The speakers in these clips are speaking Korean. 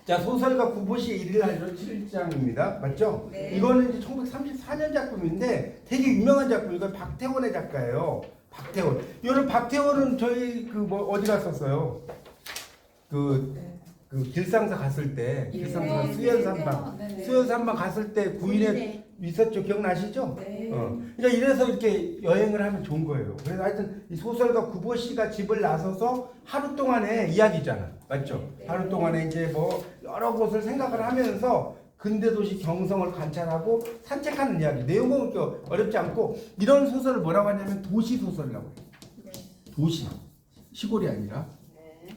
자, 소설가 구보시의 일일 한조 7장입니다. 맞죠? 네. 이거는 이제 1934년 작품인데 되게 유명한 작품. 이건 박태원의 작가예요. 박태원. 이런 박태원은 저희 그 뭐 어디 갔었어요? 그 길상사 갔을 때, 길상사 네, 수연산방, 네, 네. 수연산방 갔을 때 구인에 있었죠. 기억나시죠? 네. 그러니까 이래서 이렇게 여행을 하면 좋은 거예요. 그래서 하여튼 이 소설가 구보 씨가 집을 나서서 하루 동안의 이야기잖아. 맞죠? 네. 하루 동안에 이제 뭐 여러 곳을 생각을 하면서 근대 도시 경성을 관찰하고 산책하는 이야기. 내용은 그렇게 어렵지 않고 이런 소설을 뭐라고 하냐면 도시 소설이라고 해요. 네. 도시. 시골이 아니라. 네.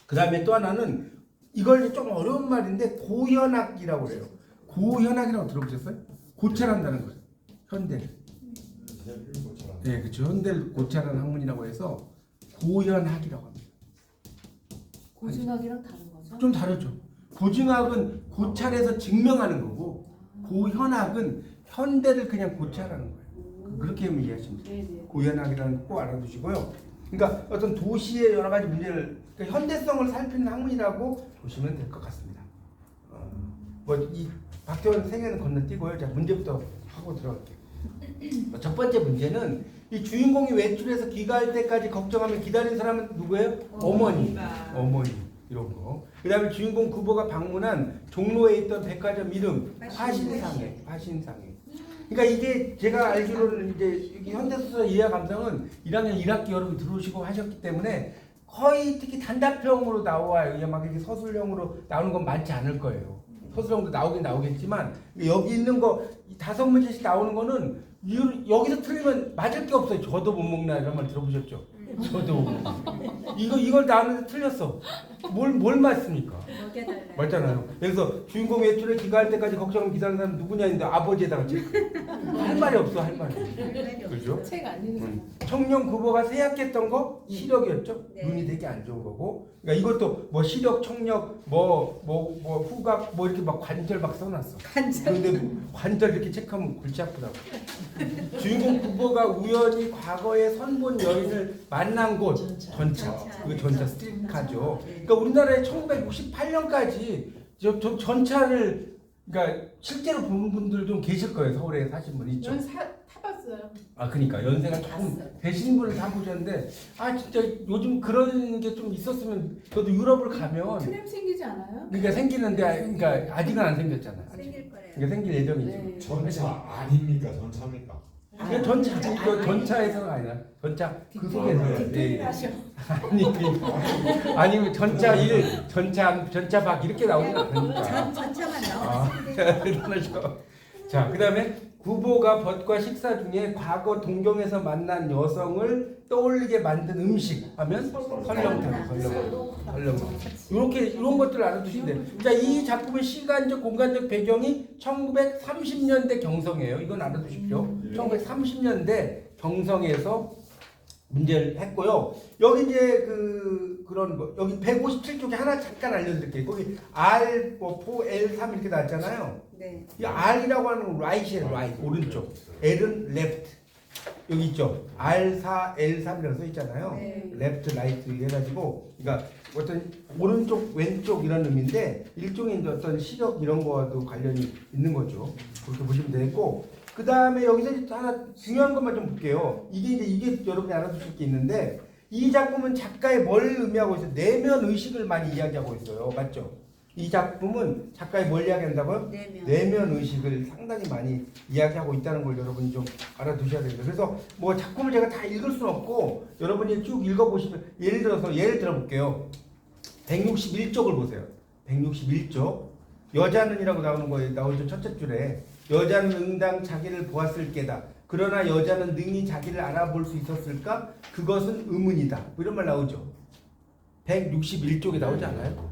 그 다음에 또 하나는 이걸 좀 어려운 말인데 고현학이라고 그래요. 고현학이라고 들어보셨어요? 고찰한다는 거예요. 현대를. 네, 그렇죠. 현대를 고찰하는 학문이라고 해서 고현학이라고 합니다. 고증학이랑 다른 거죠? 좀 다르죠. 고증학은 고찰해서 증명하는 거고 고현학은 현대를 그냥 고찰하는 거예요. 그렇게 이해하시면 돼요. 네네. 고현학이라는 거 꼭 알아두시고요. 그러니까 어떤 도시의 여러 가지 문제를 그러니까 현대성을 살피는 학문이라고 보시면 될 것 같습니다. 뭐 이 박태원 생애는 건너뛰고요. 자, 문제부터 하고 들어갈게요. 첫 번째 문제는 이 주인공이 외출해서 귀가할 때까지 걱정하며 기다린 사람은 누구예요? 어머니. 어머니. 이런 거. 그 다음에 주인공 구보가 방문한 종로에 있던 백화점 이름 화신상해. 화신상해. 그러니까 이게 제가 알기로는 이제 여기 현대소설 이해 감상은 1학년 1학기 여러분 들어오시고 하셨기 때문에 거의 특히 단답형으로 나와요. 이게 막 이렇게 서술형으로 나오는 건 많지 않을 거예요. 서술형도 나오긴 나오겠지만 여기 있는 거 5문제씩 나오는 거는 여기서 틀리면 맞을 게 없어요. 저도 못 먹나 이런 말 들어보셨죠? 저도 못 먹나. 이걸 나오는데 틀렸어. 뭘 맞습니까? 먹여달라. 맞잖아요. 그래서 주인공 외출에 귀가할 때까지 걱정하면 기다리는 사람 누구냐 했는데 아버지에다가 체크. 할 말이 없어, 할 말이. 그렇죠? 책 안 읽는 거. 청년 구보가 세약했던 거 시력이었죠. 네. 눈이 되게 안 좋은 거고. 그러니까 이것도 뭐 시력, 청력, 뭐 후각 뭐 이렇게 막 관절 막 써놨어. 그런데 관절 이렇게 체크하면 골치 아프다고. 주인공 구보가 우연히 과거에 선본 여인을 만난 곳 전차. 그 전차 스트리트카죠. 그러니까 우리나라에 1968년까지 전차를 그러니까 실제로 본 분들 좀 계실 거예요. 서울에 사신 분 있죠. 전 타봤어요. 아, 그러니까 연세가 조금 되신 분을 타보셨는데 아 진짜 요즘 그런 게 좀 있었으면 저도 유럽을 가면 트램 생기지 않아요? 그러니까 생기는데 그러니까 아직은 안 생겼잖아요. 생길 거래요. 그러니까 생길 예정이죠. 네. 전차 아닙니까? 전차입니까? 그냥 전차에서가 아니라 전차 그 속에서 뒷얘기를 하셔. 아니면 전차 1, 전차 밖 이렇게 나오진 않으니까. 전차만 아, 나오면 자, 그다음에 구보가 벗과 식사 중에 과거 동경에서 만난 여성을 떠올리게 만든 음식 하면 설렁탕. 이렇게 이런 것들을 알아두시면 돼요. 자, 이 작품의 시간적 공간적 배경이 1930년대 경성이에요. 이건 알아두십시오. 1930년대 경성에서 문제를 했고요. 여기 이제 그런 거 여기 157쪽에 하나 잠깐 알려드릴게요. 거기 R, 4, L3 이렇게 나왔잖아요. 네. 이 R이라고 하는 건 right이에요. right 오른쪽. L은 left. 여기 있죠. R4, L3이라고 써 있잖아요. 네. left, right 해가지고 그러니까 어떤 오른쪽, 왼쪽 이런 의미인데 일종의 이제 어떤 시력 이런 거와도 관련이 있는 거죠. 그렇게 보시면 되겠고 그 다음에 여기서 이제 하나 중요한 것만 좀 볼게요. 이게 여러분이 알아두실 게 있는데 이 작품은 작가의 뭘 의미하고 있어요? 내면 의식을 많이 이야기하고 있어요. 맞죠? 이 작품은 작가의 뭘 이야기한다고요? 내면 의식을 상당히 많이 이야기하고 있다는 걸 여러분이 좀 알아두셔야 됩니다. 그래서 뭐 작품을 제가 다 읽을 수는 없고 여러분이 쭉 읽어보시면 예를 들어볼게요. 161쪽을 보세요. 161쪽 여자는이라고 나오는 거에 나오죠. 첫째 줄에 여자는 응당 자기를 보았을 게다. 그러나 여자는 능히 자기를 알아볼 수 있었을까? 그것은 의문이다. 뭐 이런 말 나오죠. 161쪽에 나오지 않아요?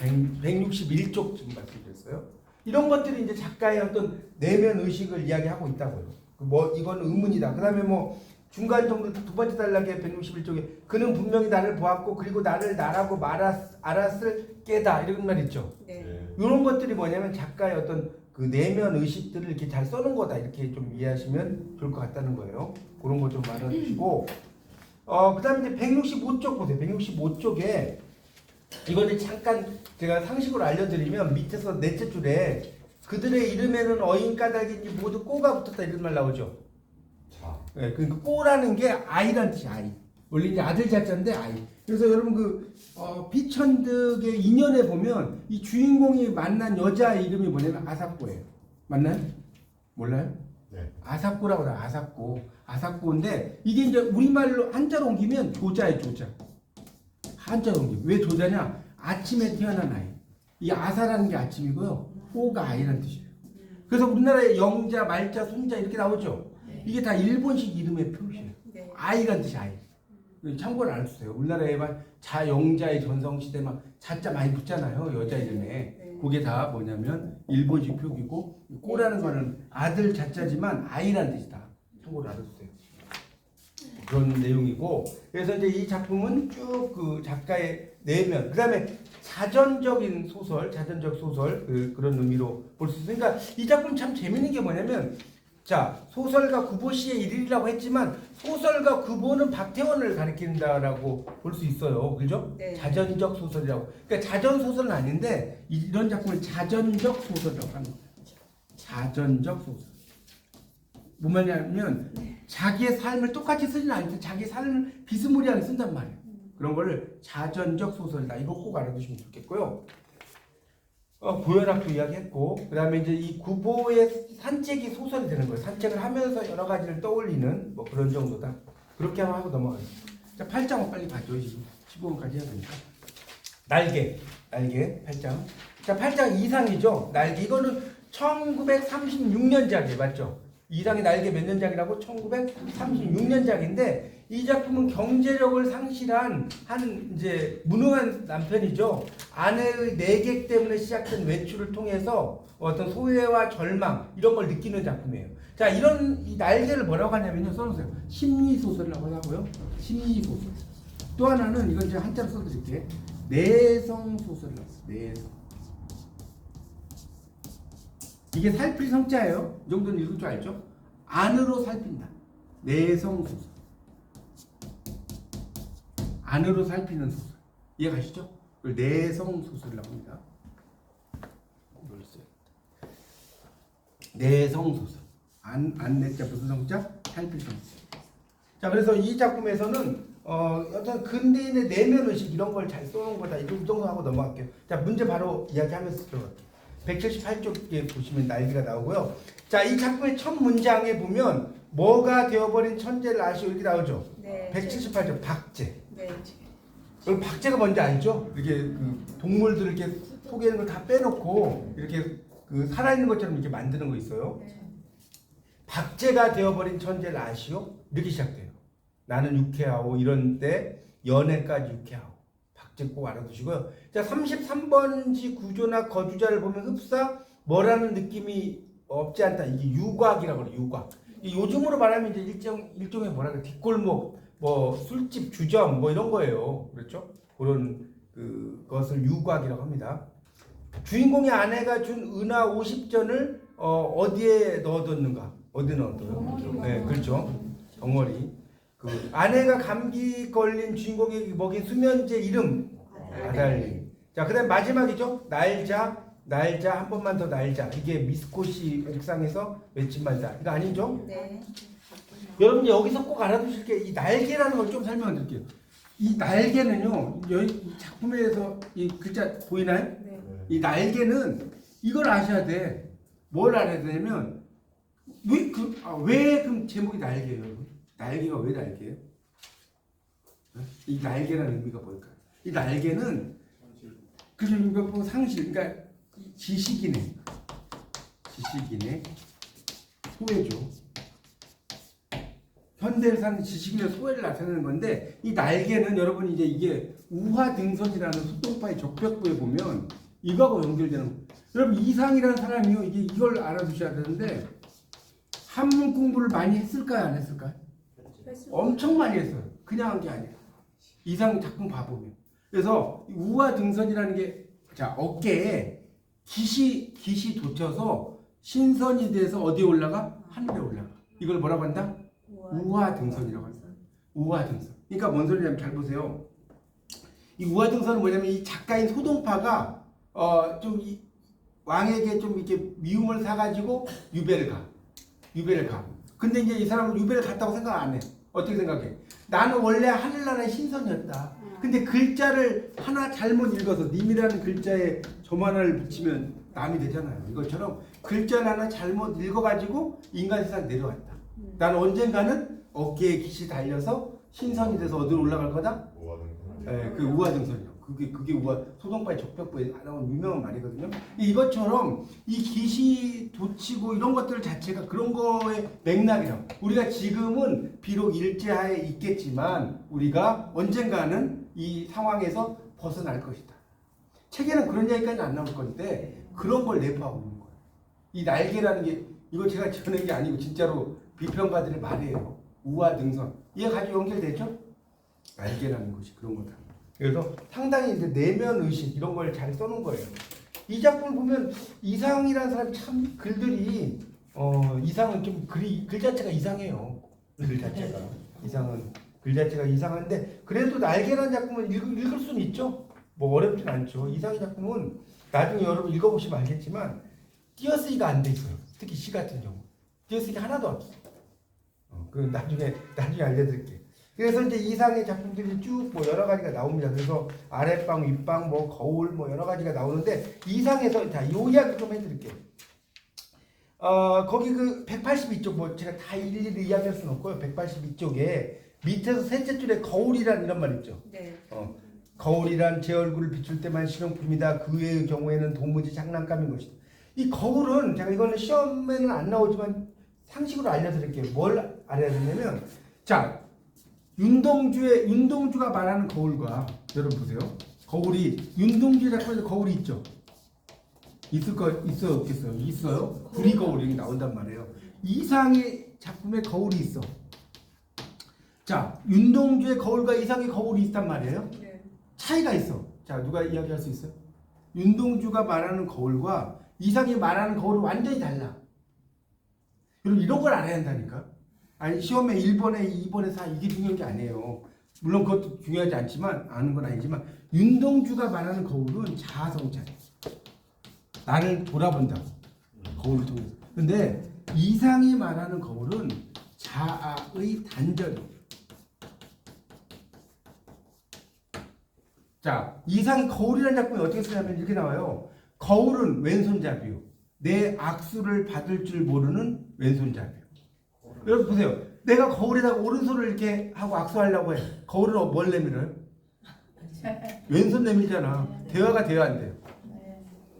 161쪽 지금 말씀드렸어요. 이런 것들이 이제 작가의 어떤 내면 의식을 이야기하고 있다고요. 뭐 이건 의문이다. 그다음에 뭐 중간 정도 두 번째 단락에 161쪽에 그는 분명히 나를 보았고 그리고 나를 나라고 알았을 게다 이런 말 있죠. 네. 이런 것들이 뭐냐면 작가의 어떤 그 내면 의식들을 이렇게 잘 써놓은 거다 이렇게 좀 이해하시면 좋을 것 같다는 거예요. 그런 거 좀 알아두시고 그 다음에 이제 165쪽 보세요. 165쪽에 이거는 잠깐 제가 상식으로 알려드리면 밑에서 넷째 줄에 그들의 이름에는 어인 까닭인지 모두 꼬가 붙었다 이런 말 나오죠. 자. 네, 그러니까 꼬라는 게 아이란 뜻이 아이. 원래 이제 아들 자자인데 아이. 그래서 여러분 피천득의 인연에 보면 이 주인공이 만난 여자 이름이 뭐냐면 아사코예요. 맞나요? 몰라요? 네. 아사코라고 해요. 아사코인데 이게 이제 우리말로 한자로 옮기면 조자예요. 조자. 한자로 옮기면 왜 조자냐? 아침에 태어난 아이. 이 아사라는 게 아침이고요. 꼬가 아이라는 뜻이에요. 그래서 우리나라에 영자, 말자, 순자 이렇게 나오죠. 이게 다 일본식 이름의 표시예요. 네. 아이라는 뜻이 아이. 참고를 알아주세요. 우리나라에만 자영자의 전성시대 막 자자 많이 붙잖아요. 여자 이름에. 그게 다 뭐냐면 일본식 표기고 꼬라는 거는 아들 자자지만 아이라는 뜻이다. 참고를 알아주세요. 그런 내용이고 그래서 이제 이 작품은 쭉 그 작가의 내면 그다음에 자전적 소설 그런 의미로 볼 수 있어요. 그러니까 이 작품 참 재밌는 게 뭐냐면 자 소설가 구보 씨의 일일이라고 했지만 소설가 구보는 박태원을 가리킨다라고 볼 수 있어요. 그죠? 네. 자전적 소설이라고. 그러니까 자전 소설은 아닌데 이런 작품을 자전적 소설이라고 하는 거예요. 자전적 소설. 뭔 말이냐면 자기의 삶을 똑같이 쓰지는 않는데 자기 삶을 비스무리하게 쓴단 말이에요. 그런 거를 자전적 소설이다. 이거 꼭 알아두시면 좋겠고요. 고혈압도 이야기했고 그 다음에 이제 이 구보의 산책이 소설이 되는 거예요. 산책을 하면서 여러 가지를 떠올리는 뭐 그런 정도다. 그렇게 하고 넘어가겠습니다. 자, 8장은 빨리 봐줘. 지금 15분까지 해야 되니까. 날개 8장. 자, 8장 이상이죠. 날개 이거는 1936년작이에요. 맞죠? 이상의 날개 몇 년작이라고? 1936년작인데 이 작품은 경제력을 상실한 한 이제 무능한 남편이죠. 아내의 내객 때문에 시작된 외출을 통해서 어떤 소외와 절망 이런 걸 느끼는 작품이에요. 자, 이런 이 날개를 뭐라고 하냐면요. 써놓으세요. 심리소설이라고 하고요. 심리소설. 또 하나는 이건 제가 한자로 써드릴게요. 내성소설이라고 해요. 내성. 이게 살필 성자예요. 이 정도는 읽을 줄 알죠? 안으로 살핀다. 내성소설. 안으로 살피는 소설. 이해가시죠? 그걸 내성소설이라고 합니다. 내성소설. 안내자 무슨 성자? 살필 성자. 자, 그래서 이 작품에서는 어떤 근대인의 내면의식 이런 걸 잘 써놓은 거다. 이 정도 하고 넘어갈게요. 자, 문제 바로 이야기하면서 들어갈게요. 178쪽에 보시면 날개가 나오고요. 자, 이 작품의 첫 문장에 보면 뭐가 되어버린 천재를 아시오 이렇게 나오죠. 네. 178쪽 박제. 네. 여러분 박제가 뭔지 알죠? 이렇게 그 동물들 이렇게 속에 있는 걸 다 빼놓고 이렇게 그 살아있는 것처럼 이렇게 만드는 거 있어요. 네. 박제가 되어버린 천재를 아시오? 이렇게 시작돼요. 나는 유쾌하오 이런데 연애까지 유쾌하오. 박제 꼭 알아두시고요. 자, 33번지 구조나 거주자를 보면 흡사 뭐라는 느낌이 없지 않다. 이게 유곽이라고 그래요. 유곽. 요즘으로 말하면 이제 일종의 뭐라 그래 뒷골목, 뭐 술집, 주점 뭐 이런 거예요. 그렇죠? 그런 그것을 유곽이라고 합니다. 주인공의 아내가 준 은하 50전을 어디에 넣어뒀는가? 어디에 넣어둬요? 네, 그렇죠. 덩어리. 그 아내가 감기 걸린 주인공에게 먹인 수면제 이름 아달리. 자, 그다음 마지막이죠. 날자 한 번만 더 날자. 이게 미스코시 옥상에서 맺힌 말이다. 이거 아니죠? 네. 여러분 여기서 꼭 알아두실 게 이 날개라는 걸 좀 설명드릴게요. 이 날개는요. 이 작품에서 이 글자 보이나요? 네. 이 날개는 이걸 아셔야 돼. 뭘 알아야 되냐면 왜 그럼 제목이 날개예요, 여러분? 날개가 왜 날개예요? 이 날개라는 의미가 뭘까요? 이 날개는 그러니까 상실, 그러니까 지식인의 소외죠. 현대를 사는 지식인의 소외를 나타내는 건데 이 날개는 여러분 이제 이게 우화등선이라는 소동파의 적벽부에 보면 이거하고 연결되는 거예요. 여러분 이상이라는 사람이요 이게 이걸 알아두셔야 되는데 한문 공부를 많이 했을까요 안 했을까요? 엄청 많이 했어요. 그냥 한 게 아니에요. 이상 작품 봐보면. 그래서 우화등선이라는 게 자 어깨에 깃이 돋쳐서 신선이 돼서 어디에 올라가? 하늘에 올라가. 이걸 뭐라고 한다? 우화등선이라고 한다. 우화등선. 그러니까 뭔 소리냐면 잘 보세요. 이 우화등선은 뭐냐면 이 작가인 소동파가 좀 왕에게 좀 이렇게 미움을 사가지고 유배를 가. 근데 이제 이 사람은 유배를 갔다고 생각 안 해. 어떻게 생각해? 나는 원래 하늘나라의 신선이었다. 근데 글자를 하나 잘못 읽어서 님이라는 글자에 점 하나를 붙이면 남이 되잖아요. 이것처럼 글자를 하나 잘못 읽어가지고 인간 세상 내려왔다. 나는 언젠가는 어깨에 깃이 달려서 신선이 돼서 어디로 올라갈 거다? 그 우화등선이요. 그게 소동파의 적벽부에 나온 유명한 말이거든요. 이것처럼 이 깃이 돋치고 이런 것들 자체가 그런 거의 맥락이라고. 우리가 지금은 비록 일제하에 있겠지만 우리가 언젠가는 이 상황에서 벗어날 것이다. 책에는 그런 이야기까지 안 나올 건데 그런 걸 내포하고 있는 거예요. 이 날개라는 게 이거 제가 지어낸 게 아니고 진짜로 비평가들의 말이에요. 우화등선. 이게 가지고 연결되죠? 날개라는 것이 그런 거다. 그래서 상당히 이제 내면 의식 이런 걸 잘 써놓은 거예요. 이 작품을 보면 이상이라는 사람이 참 글들이 이상은 좀 글 자체가 이상해요. 글 자체가 이상은 글 자체가 이상한데 그래도 날개라는 작품은 읽을 수는 있죠. 뭐 어렵진 않죠. 이상의 작품은 나중에 여러분 읽어보시면 알겠지만 띄어쓰기가 안 돼 있어요. 특히 시 같은 경우 띄어쓰기 하나도 없어. 그 나중에 알려드릴게요. 그래서 이제 이상의 작품들이 쭉 뭐 여러 가지가 나옵니다. 그래서 아랫방, 윗방, 뭐 거울, 뭐 여러 가지가 나오는데 이상에서 자, 요 이야기 좀 해드릴게요. 거기 그 182쪽 뭐 제가 다 일일이 이야기할 수는 없고요. 182쪽에 밑에서 셋째 줄에 거울이란 이런 말 있죠. 네. 거울이란 제 얼굴을 비출 때만 실용품이다. 그 외의 경우에는 도무지 장난감인 것이다. 이 거울은 제가 이거는 시험에는 안 나오지만 상식으로 알려드릴게요. 뭘 알아야 되냐면 자. 윤동주가 말하는 거울과 여러분 보세요. 거울이 윤동주 작품에서 거울이 있죠. 있어요, 없겠어요? 있어요. 구리 거울이 나온단 말이에요. 이상의 작품에 거울이 있어. 자, 윤동주의 거울과 이상의 거울이 있단 말이에요. 차이가 있어. 자, 누가 이야기할 수 있어요? 윤동주가 말하는 거울과 이상이 말하는 거울은 완전히 달라. 여러분 이런 걸 알아야 한다니까. 아니 시험에 1번에 2번에 4 이게 중요한 게 아니에요. 물론 그것도 중요하지 않지만 아는 건 아니지만 윤동주가 말하는 거울은 자아성찰이에요. 나를 돌아본다고 거울을 통해서. 근데 이상이 말하는 거울은 자아의 단절이에요. 자, 이상이 거울이라는 작품이 어떻게 쓰냐면 이렇게 나와요. 거울은 왼손잡이요. 내 악수를 받을 줄 모르는 왼손잡이요. 여러분 보세요. 내가 거울에다가 오른손을 이렇게 하고 악수하려고 해. 거울은 뭘 내밀어요? 왼손 내밀잖아. 대화가 돼야 안 돼요.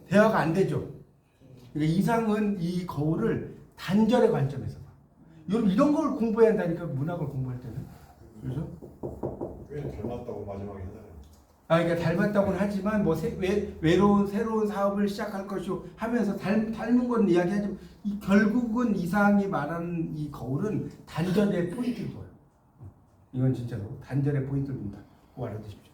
대화가 안 되죠. 그러니까 이상은 이 거울을 단절의 관점에서 봐. 여러분 이런 걸 공부해야 한다니까 문학을 공부할 때는. 그래서 꽤 닮았다고 마지막에 하잖아요. 그러니까 닮았다고는 하지만 뭐 외로운 새로운 사업을 시작할 것이고 하면서 닮은 건 이야기하지만 결국은 이상이 말하는 이 거울은 단절의 포인트를 보여요. 이건 진짜로 단절의 포인트를 본다. 꼭 알아두십시오.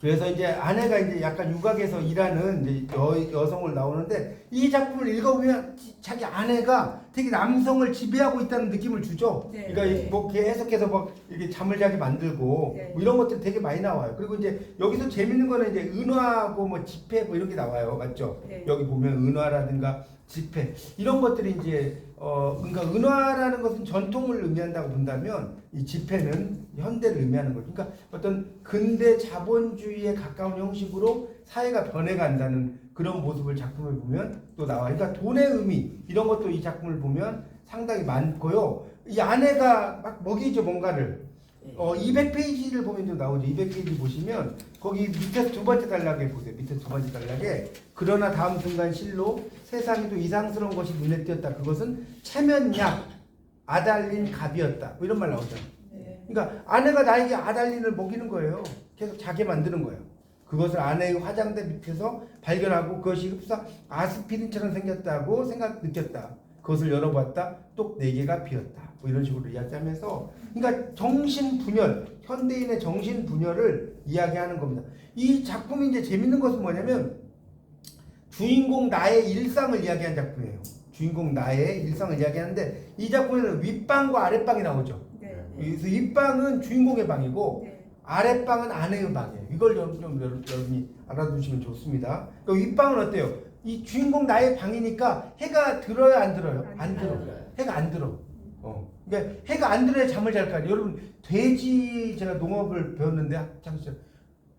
그래서 이제 아내가 이제 약간 육악에서 일하는 이제 여성을 나오는데 이 작품을 읽어보면 자기 아내가 되게 남성을 지배하고 있다는 느낌을 주죠. 네. 그러니까 뭐 계속해서 막 이렇게 잠을 자게 만들고 네. 뭐 이런 것들 되게 많이 나와요. 그리고 이제 여기서 재밌는 거는 이제 은화하고 뭐 지폐 뭐 이런 게 나와요, 맞죠? 네. 여기 보면 은화라든가 지폐 이런 것들이 이제 그러니까 은화라는 것은 전통을 의미한다고 본다면 이 지폐는 현대를 의미하는 거죠. 그러니까 어떤 근대 자본주의에 가까운 형식으로 사회가 변해간다는 그런 모습을 작품을 보면 또 나와요. 그러니까 돈의 의미 이런 것도 이 작품을 보면 상당히 많고요. 이 아내가 막 먹이죠 뭔가를. 200페이지를 보면 좀 나오죠. 200페이지 보시면 거기 밑에 두 번째 단락에 보세요. 밑에 두 번째 단락에 그러나 다음 순간 실로 세상에도 이상스러운 것이 눈에 띄었다. 그것은 체면약 아달린 갑이었다. 뭐 이런 말 나오잖아요. 그러니까 아내가 나에게 아달린을 먹이는 거예요. 계속 자게 만드는 거예요. 그것을 아내의 화장대 밑에서 발견하고 그것이 흡사 아스피린처럼 생겼다고 느꼈다. 그것을 열어봤다. 또 4개가 비었다. 뭐 이런 식으로 이야기하면서 그러니까 정신분열, 현대인의 정신분열을 이야기하는 겁니다. 이 작품이 이제 재밌는 것은 뭐냐면 주인공 나의 일상을 이야기한 작품이에요. 주인공 나의 일상을 이야기하는데 이 작품에는 윗방과 아랫방이 나오죠. 네. 그래서 윗방은 주인공의 방이고 네. 아랫방은 아내의 방이에요. 이걸 좀 여러분이 알아두시면 좋습니다. 그 윗방은 어때요? 이 주인공 나의 방이니까 해가 들어요, 안 들어요? 안 들어. 해가 안 들어. 그러니까 해가 안 들어야 잠을 잘 거아요. 여러분 돼지 제가 농업을 배웠는데 잠시만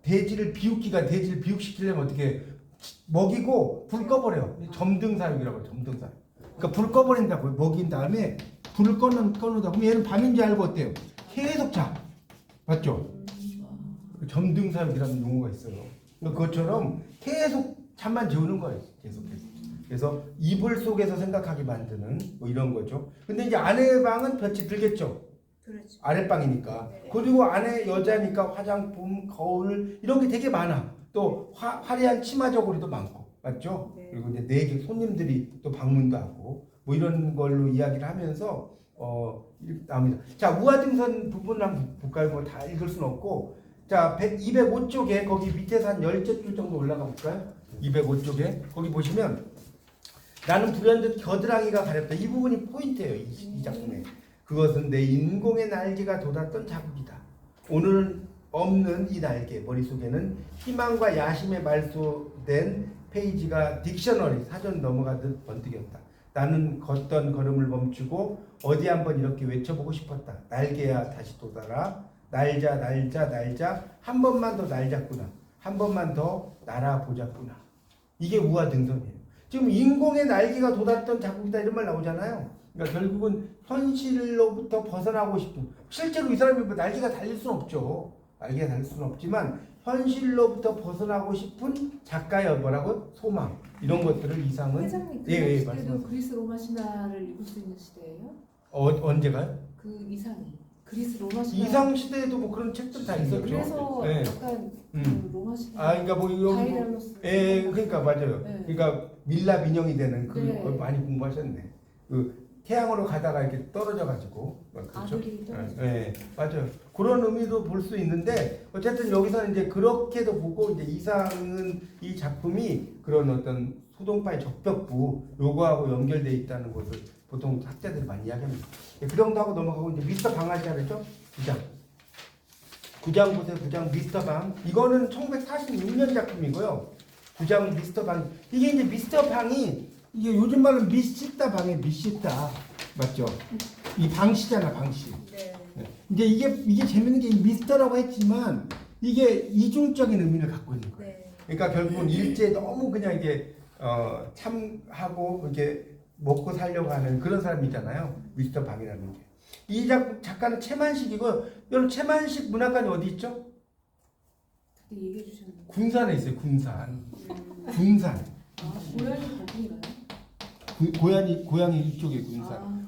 돼지를 비육시키려면 어떻게 먹이고 불 꺼버려. 점등사육이라고 점등사육. 그러니까 불 꺼버린다고 먹인 다음에 불을 꺼놓다. 그럼 얘는 밤인 줄 알고 어때요? 계속 자. 맞죠? 점등사육이라는 용어가 있어요. 그러니까 그것처럼 계속 잠만 재우는 거예요. 계속해서. 그래서 이불 속에서 생각하게 만드는 뭐 이런 거죠. 근데 이제 아내의 방은 볕이 들겠죠. 그렇죠. 아랫방이니까. 네. 그리고 안에 여자니까 화장품, 거울 이런 게 되게 많아. 또 화려한 치마 저고리도 많고. 맞죠? 네. 그리고 이제 내게 손님들이 또 방문도 하고 뭐 이런 걸로 이야기를 하면서 이렇게 나옵니다. 자, 우화등선 부분 한번 볼까요? 뭐 다 읽을 수는 없고. 자, 205쪽에 거기 밑에서 한 10줄 정도 올라가 볼까요? 205쪽에 거기 보시면 나는 불현듯 겨드랑이가 가렵다. 이 부분이 포인트예요. 이 작품에. 그것은 내 인공의 날개가 돋았던 자국이다. 오늘은 없는 이 날개 머릿속에는 희망과 야심에 말소된 페이지가 딕셔너리 사전 넘어가듯 번뜩였다. 나는 걷던 걸음을 멈추고 어디 한번 이렇게 외쳐보고 싶었다. 날개야 다시 돋아라. 날자 날자 날자 한 번만 더 날자꾸나. 한 번만 더 날아보자꾸나. 이게 우화등선이에요. 지금 인공의 날개가 돋았던 자국이다 이런 말 나오잖아요. 그러니까 결국은 현실로부터 벗어나고 싶은, 실제로 이 사람이 뭐 날개가 달릴 수는 없죠. 날개가 달릴 수는 없지만 현실로부터 벗어나고 싶은 작가의 뭐라고? 소망. 이런 것들을 이상은 회장님 그 예, 시대도 말씀하세요. 그리스 로마 신화를 읽을 수 있는 시대예요? 언제가요? 그 이상이 그리스 로마 신화. 이상 시대에도 뭐 그런 책들 다 있었죠. 그래서 예. 약간 음. 그 로마 신화. 그러니까 뭐 이거 다이달로스. 예, 그러니까 맞아요. 네. 그러니까 밀랍 인형이 되는 그 네. 걸 많이 공부하셨네. 그 태양으로 가다가 이렇게 떨어져 가지고 그렇죠? 아들이 떨어져. 예, 맞아요. 그런 의미도 볼 수 있는데 어쨌든 여기서는 이제 그렇게도 보고 이제 이상은 이 작품이 그런 어떤 소동파의 적벽부 요거하고 연결돼 있다는 것을 보통 학자들이 많이 이야기합니다. 예, 그 정도 하고 넘어가고 이제 미스터 방아지 알았죠? 9장 보세요. 9장 미스터 방. 이거는 1946년 작품이고요. 9장 미스터 방. 이게 이제 미스터 방이 이게 요즘 말로 미시다 방에 미시다. 맞죠? 이 방시잖아, 방시. 네. 이제 이게 재밌는 게 이 미스터라고 했지만 이게 이중적인 의미를 갖고 있는 거예요. 네. 그러니까 결국은 일제에 너무 그냥 이게 참하고 이렇게 먹고 살려고 하는 그런 사람이잖아요. 미스터 방이라는 게. 이 작가는 최만식이고, 여러분 최만식 문학관이 어디 있죠? 그때 얘기해 주셨는데. 군산에 있어요. 군산. 군산. 아, 고양이 거기인가요? 고향이 이쪽에 군산. 아,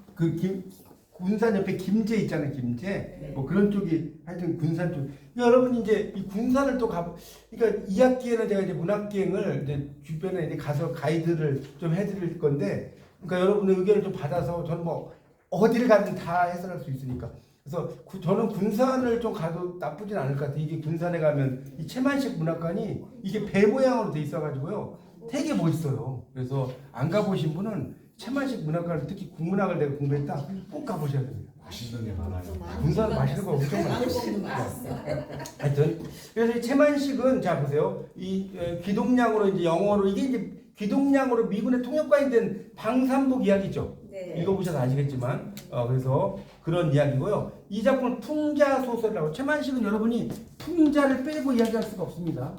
군산 옆에 김제 있잖아요. 김제. 네. 뭐 그런 쪽이 하여튼 군산 쪽. 여러분 이제 이 군산을 또 그러니까 2학기에는 제가 이제 문학기행을 이제 주변에 이제 가서 가이드를 좀 해드릴 건데, 그러니까 여러분의 의견을 좀 받아서 저는 뭐 어디를 가든 다 해설할 수 있으니까. 그래서 저는 군산을 좀 가도 나쁘진 않을 것 같아요. 이게 군산에 가면 이 최만식 문학관이 이게 배 모양으로 돼 있어가지고요. 되게 멋있어요. 그래서 안 가보신 분은 최만식 문학관을 특히 국문학을 내가 공부했다 꼭 가보셔야 됩니다. 맛있는 게 많아요. 군산 맛있는 거 엄청 많아요. 하여튼 그래서 이 최만식은 자 보세요. 이 귀동량으로 이제 영어로 이게 이제 귀동량으로 미군의 통역관이 된 방산복 이야기죠. 네. 읽어보셔서 아시겠지만 그래서 그런 이야기고요. 이 작품은 풍자 소설이라고. 최만식은 여러분이 풍자를 빼고 이야기할 수가 없습니다.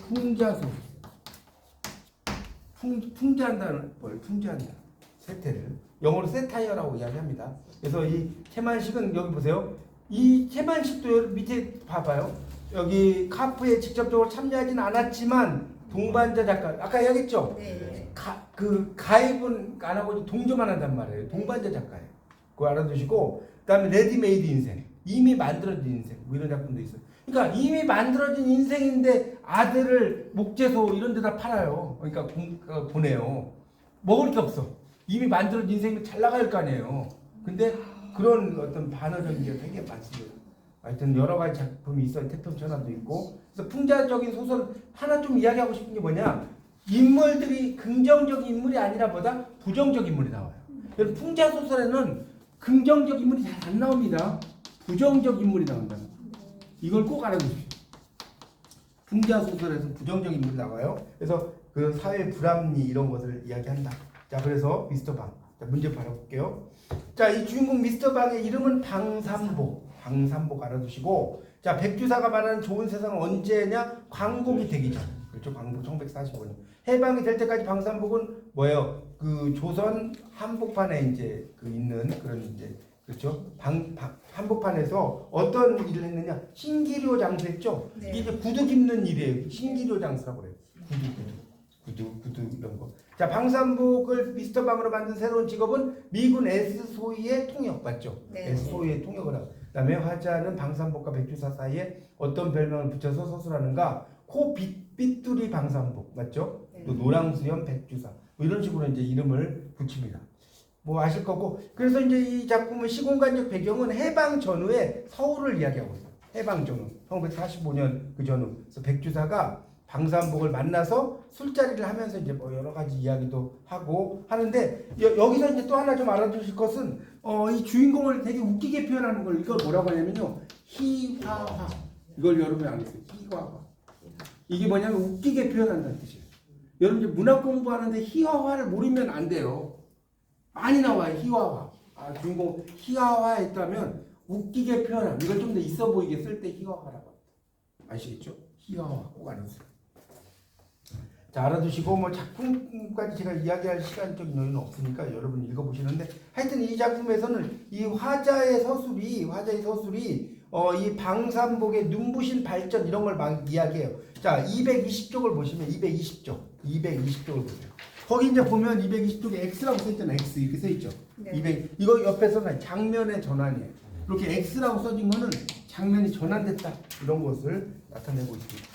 풍자 소설. 풍자한다는 뭘 풍자한다. 세태를 영어로 세타이어라고 이야기합니다. 그래서 이 최만식은 여기 보세요. 이 최만식도 밑에 봐봐요. 여기 카프에 직접적으로 참여하지는 않았지만 동반자 작가 아까 이야기했죠. 네. 가입은 안 하고 동조만 한단 말이에요. 동반자 작가예요. 그거 알아두시고 그다음에 레디메이드 인생 이미 만들어진 인생 뭐 이런 작품도 있어요. 그러니까 이미 만들어진 인생인데 아들을 목재소 이런 데다 팔아요. 그러니까 보내요. 먹을 게 없어. 이미 만들어진 인생이 잘 나가야 할 거 아니에요. 근데 그런 어떤 반어적인 게 되게 많습니다. 하여튼 여러 가지 작품이 있어요. 태평천하도 있고. 그래서 풍자적인 소설 하나 좀 이야기하고 싶은 게 뭐냐. 인물들이 긍정적 인물이 아니라 보다 부정적 인물이 나와요. 여러분 풍자 소설에는 긍정적 인물이 잘 안 나옵니다. 부정적 인물이 나온다는 거예요. 이걸 꼭 알아두십시오. 풍자 소설에서 부정적인 인물이 나와요. 그래서 그 사회 불합리 이런 것을 이야기한다. 자, 그래서 미스터 방. 자, 문제 바라볼게요. 자, 이 주인공 미스터 방의 이름은 방삼복. 방삼복 알아두시고, 자, 백주사가 말하는 좋은 세상은 언제냐? 광복이 되기 전. 그렇죠. 광복 1945년. 해방이 될 때까지 방삼복은 뭐예요? 그 조선 한복판에 이제 그 있는 그런 이제 그렇죠. 한복판에서 어떤 일을 했느냐? 신기료 장수했죠. 네. 이게 이제 구두 깁는 일이에요. 신기료 장수라고 그래요. 구두 이런 거. 자, 방산복을 미스터 방으로 만든 새로운 직업은 미군 S 소위의 통역 맞죠? 네. S 소위의 통역을 하고. 그다음에 화자는 방산복과 백주사 사이에 어떤 별명을 붙여서 서술하는가? 삐뚤이 방산복 맞죠? 네. 또 노랑수염 백주사 뭐 이런 식으로 이제 이름을 붙입니다. 뭐 아실 거고. 그래서 이제 이 작품의 시공간적 배경은 해방 전후에 서울을 이야기하고 있어요. 해방 전후 1945년 그 전후. 그래서 백주사가 방산복을 만나서 술자리를 하면서 이제 뭐 여러 가지 이야기도 하고 하는데 여기서 이제 또 하나 좀 알아두실 것은 이 주인공을 되게 웃기게 표현하는 걸 이걸 뭐라고 하냐면요. 희화화. 이걸 여러분이 아겠어요. 희화화. 이게 뭐냐면 웃기게 표현한다는 뜻이에요. 여러분 이제 문학 공부하는데 희화화를 모르면 안 돼요. 많이 나와요. 희화화. 아, 주인공 희화화했다면 웃기게 표현함. 이걸 좀 더 있어 보이게 쓸 때 희화화라고 합니다. 아시겠죠? 희화화 꼭 알아두세요. 자, 알아두시고 뭐 작품까지 제가 이야기할 시간적인 여유는 없으니까 여러분 읽어보시는데 하여튼 이 작품에서는 이 화자의 서술이 이 방산복의 눈부신 발전 이런 걸 막 이야기해요. 자, 220쪽을 보시면 220쪽을 보세요. 거기 이제 보면 220쪽에 X라고 써있잖아요. X 이렇게 써있죠. 네. 200 이거 옆에서는 장면의 전환이에요. 이렇게 X라고 써진 거는 장면이 전환됐다 이런 것을 나타내고 있습니다.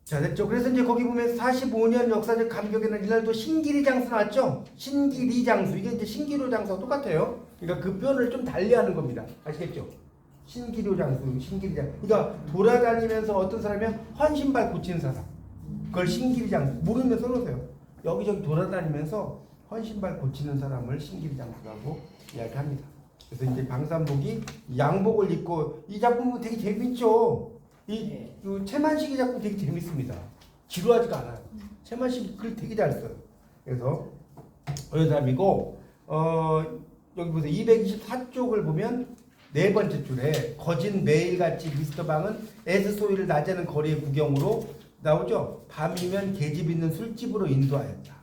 자, 됐죠. 그래서 이제 거기 보면 45년 역사적 감격에는 이날도 신기리 장수 나왔죠. 신기리 장수 이게 이제 신기로 장수와 똑같아요. 그러니까 그 표현을 좀 달리하는 겁니다. 아시겠죠? 신기료 장수, 신기리 장수. 그러니까 돌아다니면서 어떤 사람이면 헌신발 고치는 사람. 그걸 신기리 장수. 모르면 써놓으세요. 여기저기 돌아다니면서 헌신발 고치는 사람을 신기리 장수라고 이야기합니다. 그래서 이제 방산복이 양복을 입고 이 작품은 되게 재밌죠. 이 최만식의 작품 되게 재밌습니다. 지루하지가 않아요. 최만식 글 되게 잘 써요. 그래서 어여담이고 여기 보세요. 224쪽을 보면 네 번째 줄에 거진 매일같이 미스터 방은 에스 소위를 낮에는 거리의 구경으로 나오죠. 밤이면 계집 있는 술집으로 인도하였다.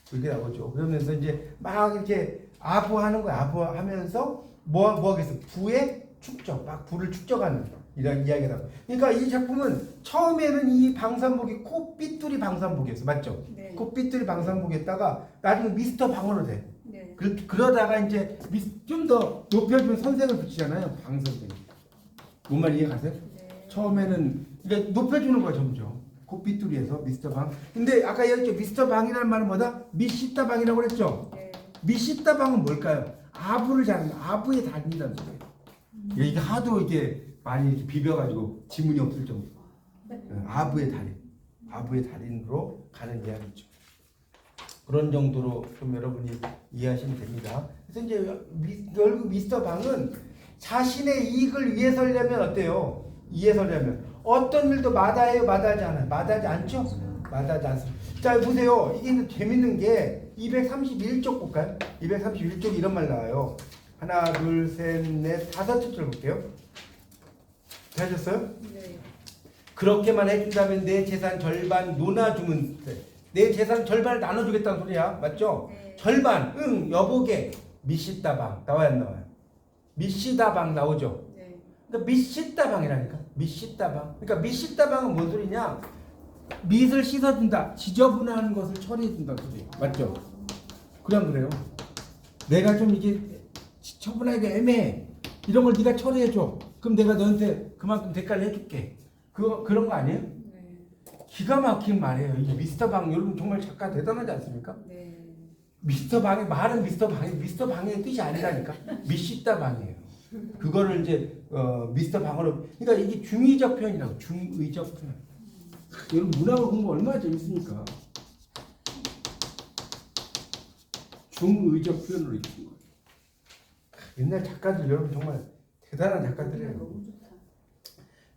그렇게 나오죠. 그러면서 이제 막 이렇게 아부하는 거야. 아부하면서 뭐 하겠어? 부의 축적, 막 부를 축적하는 이런 이야기가 나와요. 그러니까 이 작품은 처음에는 이 방산복이 코삐뚤이 방산복이었어, 맞죠? 네. 코삐뚤이 방산복에다가 나중에 미스터 방으로 돼. 네. 그러다가 이제 좀 더 높여주면 선생을 붙이잖아요. 방선생. 뭔 말 이해가세요? 네. 처음에는 이제 높여주는 거야 점점. 코삐뚤이에서 미스터 방. 근데 아까 얘기했죠. 미스터 방이라는 말은 뭐다? 미시다 방이라고 그랬죠. 네. 미시다 방은 뭘까요? 아부를 잘하는 아부에 다닌다는 소리예요. 이게 하도 이게 많이 이렇게 비벼가지고 지문이 없을 정도. 아부의 달인으로 가는 이야기죠. 그런 정도로 좀 여러분이 이해하시면 됩니다. 그래서 이제 결국 미스터 방은 자신의 이익을 위해서려면 어때요? 이해서려면 어떤 일도 마다해요, 마다하지 않아요? 마다하지 않죠? 마다하지 않습니다. 자, 보세요. 이게 재밌는 게 231쪽 볼까요? 231쪽 이런 말 나와요. 하나, 둘, 셋, 넷, 다섯 줄 볼게요. 하셨어요? 네. 그렇게만 해준다면 내 재산 절반 논아주면 돼. 내 재산 절반을 나눠주겠다는 소리야. 맞죠? 네. 절반. 응, 여보게. 미시다방. 나와요, 안 나와요? 미시다방 나오죠? 네. 그러니까 미시다방이라니까. 미시다방. 그러니까 미시다방은 뭔 소리냐? 밑을 씻어준다. 지저분한 것을 처리해준다는 소리. 맞죠? 그냥 그래요. 내가 좀 이게 처분하기가 애매해. 이런 걸 네가 처리해줘. 그럼 내가 너한테 그만큼 대가를 해줄게. 그런 거 아니에요? 네. 기가 막힌 말이에요. 이 미스터 방 여러분 정말 작가 대단하지 않습니까? 네. 미스터 방의 말은 미스터 방의 뜻이 아니라니까. 미시다 방이에요. 그거를 이제 미스터 방으로. 그러니까 이게 중의적 표현이라고. 중의적 표현. 여러분 문학을 공부 얼마나 재밌습니까? 중의적 표현으로 읽는 거예요. 옛날 작가들 여러분 정말 대단한 작가들이에요. 너무 좋다.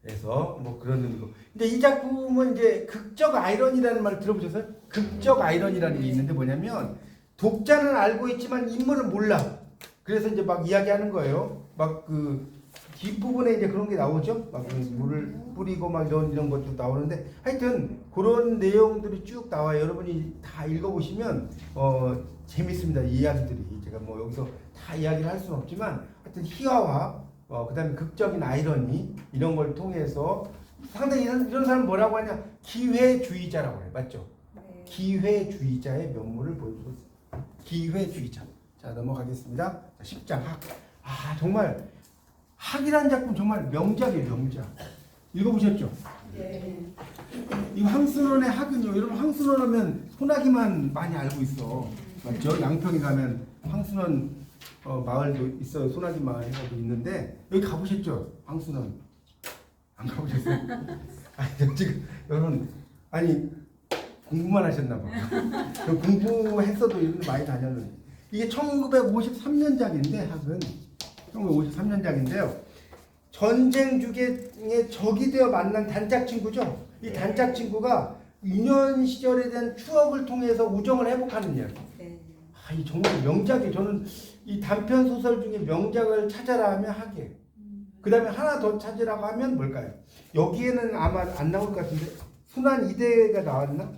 그래서 뭐 그런 의미고. 근데 이 작품은 이제 극적 아이러니라는 말을 들어보셨어요? 극적 아이러니라는 게 있는데 뭐냐면 독자는 알고 있지만 인물은 몰라. 그래서 이제 막 이야기하는 거예요. 막 그 뒷부분에 이제 그런 게 나오죠. 막그 물을 뿌리고 막 이런 것도 나오는데 하여튼 그런 내용들이 쭉 나와요. 여러분이 다 읽어보시면 재밌습니다. 이 이야기들이 제가 뭐 여기서 다 이야기를 할 수는 없지만 하여튼 희화화 그다음에 극적인 아이러니 이런 걸 통해서 상당히 이런 사람 뭐라고 하냐 기회주의자라고 해요. 맞죠? 네. 기회주의자의 면모를 보여주고 있습니다. 기회주의자. 자 넘어가겠습니다. 자, 10장 학. 아 정말 학이라는 작품 정말 명작이에요. 명작. 읽어보셨죠? 네. 이 황순원의 학은요. 여러분 황순원 하면 소나기만 많이 알고 있어. 맞죠? 양평에 가면 황순원 마을도 있어요. 소나기 마을도 있는데 여기 가보셨죠? 황순원 안 가보셨어요? 아니 지금 여러분 아니 공부만 하셨나 봐. 공부했어도 이런 데 많이 다녔는데 이게 1953년작인데 학은 1953년작인데요. 전쟁 중에 적이 되어 만난 단짝 친구죠. 이 단짝 친구가 유년 시절에 대한 추억을 통해서 우정을 회복하는 이야기. 네. 아, 이 정말 명작이에요. 저는 이 단편 소설 중에 명작을 찾아라 하면 하게. 그 다음에 하나 더 찾으라고 하면 뭘까요? 여기에는 아마 안 나올 것 같은데 순환 이대가 나왔나?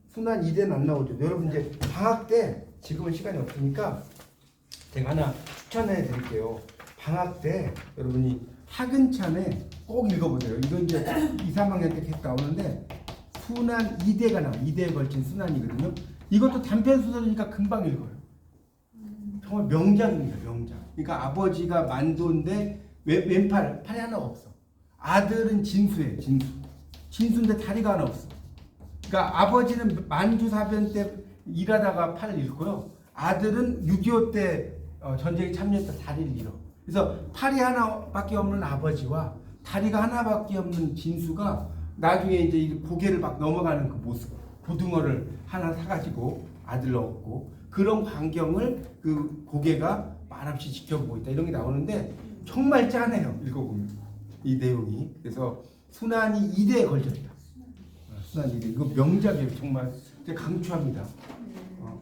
순환 이대는 안 나오죠. 여러분 이제 방학 때 지금은 시간이 없으니까 제가 하나 추천해 드릴게요. 방학 때 여러분이 학은찬에 꼭 읽어보세요. 이거 이제 2, 3학년 때 계속 나오는데 순환 이대가 나와요. 이대에 걸친 순환이거든요. 이것도 단편 소설이니까 금방 읽어요. 정말 명작입니다. 명작. 그러니까 아버지가 만두인데 왼팔 팔이 하나 없어. 아들은 진수예요. 진수인데 다리가 하나 없어. 그러니까 아버지는 만주사변 때 일하다가 팔을 잃고요. 아들은 6.25 때 전쟁에 참여했다 다리를 잃어. 그래서 팔이 하나밖에 없는 아버지와 다리가 하나밖에 없는 진수가 나중에 이제 고개를 막 넘어가는 그 모습, 고등어를 하나 사가지고 아들 얻고 그런 광경을 그 고개가 말없이 지켜보고 있다 이런 게 나오는데 정말 짠해요. 읽어보면 이 내용이. 그래서 순환이 2대에 걸쳐있다. 순환 2대 이거 명작이에요. 정말 제가 강추합니다.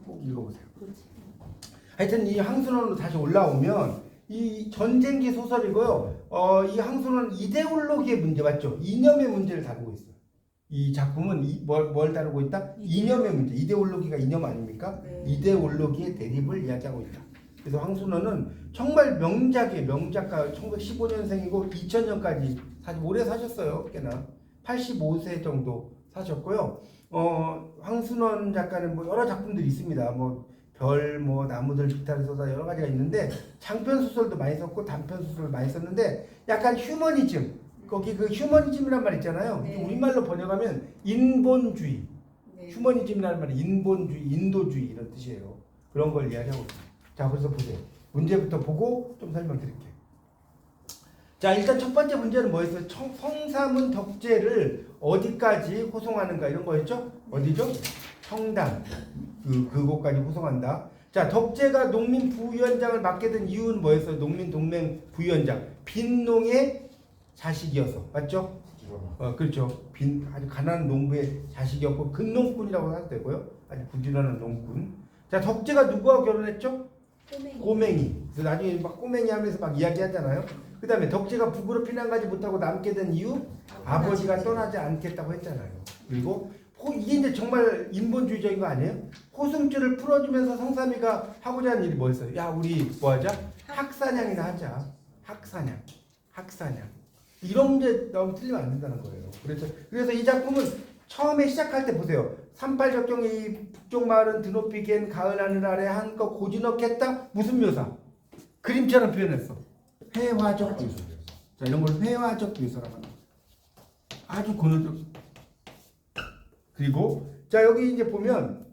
꼭 읽어보세요. 하여튼 이 항순원으로 다시 올라오면 이 전쟁기 소설이고요. 이 항순원은 이데올로기의 문제 맞죠? 이념의 문제를 다루고 있어요. 이 작품은 뭘 다루고 있다? 이념의 문제. 이데올로기가 이념 아닙니까? 네. 이데올로기의 대립을 이야기하고 있다. 그래서 황순원은 정말 명작이에요. 명작가 1915년생이고 2000년까지 오래 사셨어요. 꽤나 85세 정도 사셨고요. 황순원 작가는 뭐 여러 작품들이 있습니다. 뭐 나무들 기타를 써서 여러 가지가 있는데 장편 소설도 많이 썼고 단편 소설을 많이 썼는데 약간 휴머니즘 거기 그 휴머니즘이란 말 있잖아요. 네. 우리말로 번역하면 인본주의, 네. 휴머니즘이라는 말이 인본주의, 인도주의 이런 뜻이에요. 그런 걸 이야기하고 있습니다. 자, 그래서 보세요. 문제부터 보고 좀 설명드릴게요. 자, 일단 첫 번째 문제는 뭐였어요? 성삼은 덕제를 어디까지 호송하는가 이런 거였죠? 어디죠? 청담. 그곳까지 호송한다. 자, 덕제가 농민 부위원장을 맡게 된 이유는 뭐였어요? 농민 동맹 부위원장. 빈농의 자식이어서. 맞죠? 그렇죠. 아주 가난한 농부의 자식이었고 근농꾼이라고 해도 되고요. 아주 부지런한 농꾼. 자, 덕제가 누구와 결혼했죠? 꼬맹이. 그래서 나중에 막 꼬맹이 하면서 막 이야기하잖아요. 그 다음에 덕제가 북으로 피난 가지 못하고 남게 된 이유? 아버지가 떠나지 않겠다고 했잖아요. 그리고 이게 이제 정말 인본주의적인 거 아니에요? 호승줄을 풀어주면서 성삼이가 하고자 하는 일이 뭐였어요? 야, 우리 뭐 하자? 학사냥이나 하자. 학사냥. 이런 문제 너무 틀리면 안 된다는 거예요. 그래서 이 작품은 처음에 시작할 때 보세요. 38적경의 이 북쪽 마을은 드높이 갠 가을 하늘 아래 한껏 고즈넉했다. 무슨 묘사? 그림처럼 표현했어. 회화적 묘사. 자, 이런 걸 회화적 묘사라고 합니다. 아주 고늘적. 그리고 자, 여기 이제 보면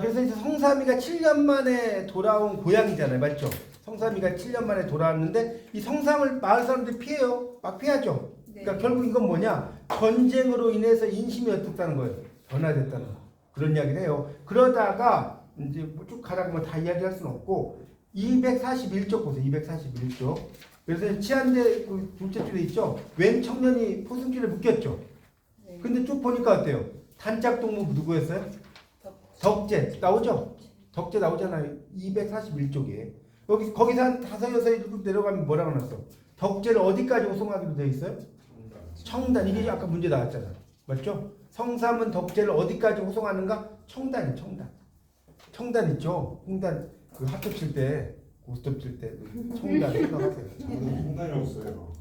그래서 이제 성삼이가 7년 만에 돌아온 고향이잖아요. 맞죠? 성삼이가 7년 만에 돌아왔는데 이 성삼을 마을 사람들이 피해요. 막 피하죠. 네. 그러니까 결국 이건 뭐냐? 전쟁으로 인해서 인심이 어떻다는 거예요? 변화됐다는 거. 그런 이야기를 해요. 그러다가 이제 쭉 가다가 뭐 다 이야기할 수는 없고 241쪽 보세요. 241쪽. 그래서 치안대 그 둘째 줄에 있죠. 웬 청년이 포승줄에 묶였죠. 네. 근데 쭉 보니까 어때요? 단짝 동무 누구였어요? 덕제 나오죠? 덕제 나오잖아요. 241쪽에. 거기서 한 5, 6, 7 내려가면 뭐라고 나왔어? 덕제를 어디까지 호송하기로 되어 있어요? 청단. 이게 아까 문제 나왔잖아. 맞죠? 성삼은 덕제를 어디까지 호송하는가? 청단이 청단. 청단 있죠? 홍단 그 합격 칠 때 고스톱 칠 때 청단 생각하세요. 상당히 없어요.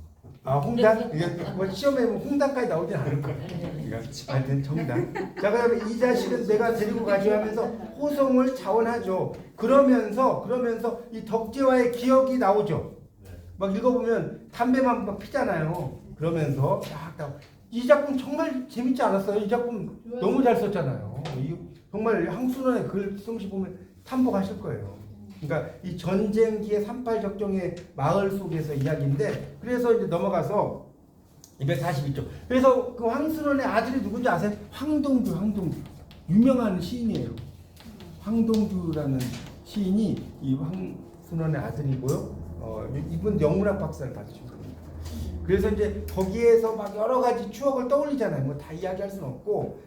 아 홍단? 이게 뭐 시험에 뭐 홍단까지 나오진 않을 거야. 그러니까 하여튼 정단. 자 그다음에 이 자식은 내가 데리고 가지 하면서 호송을 자원하죠. 그러면서 이 덕제와의 기억이 나오죠. 막 읽어보면 담배만 막 피잖아요. 그러면서 이 작품 정말 재밌지 않았어요? 이 작품 너무 잘 썼잖아요. 정말 항순원의 글 솜씨 보면 탐복하실 거예요. 그러니까 이 전쟁기의 38 적정의 마을 속에서 이야기인데 그래서 이제 넘어가서 242쪽. 그래서 그 황순원의 아들이 누군지 아세요? 황동주 유명한 시인이에요. 황동주라는 시인이 이 황순원의 아들이고요. 이분 영문학 박사를 받으신 겁니다. 그래서 이제 거기에서 막 여러 가지 추억을 떠올리잖아요. 뭐 다 이야기할 수는 없고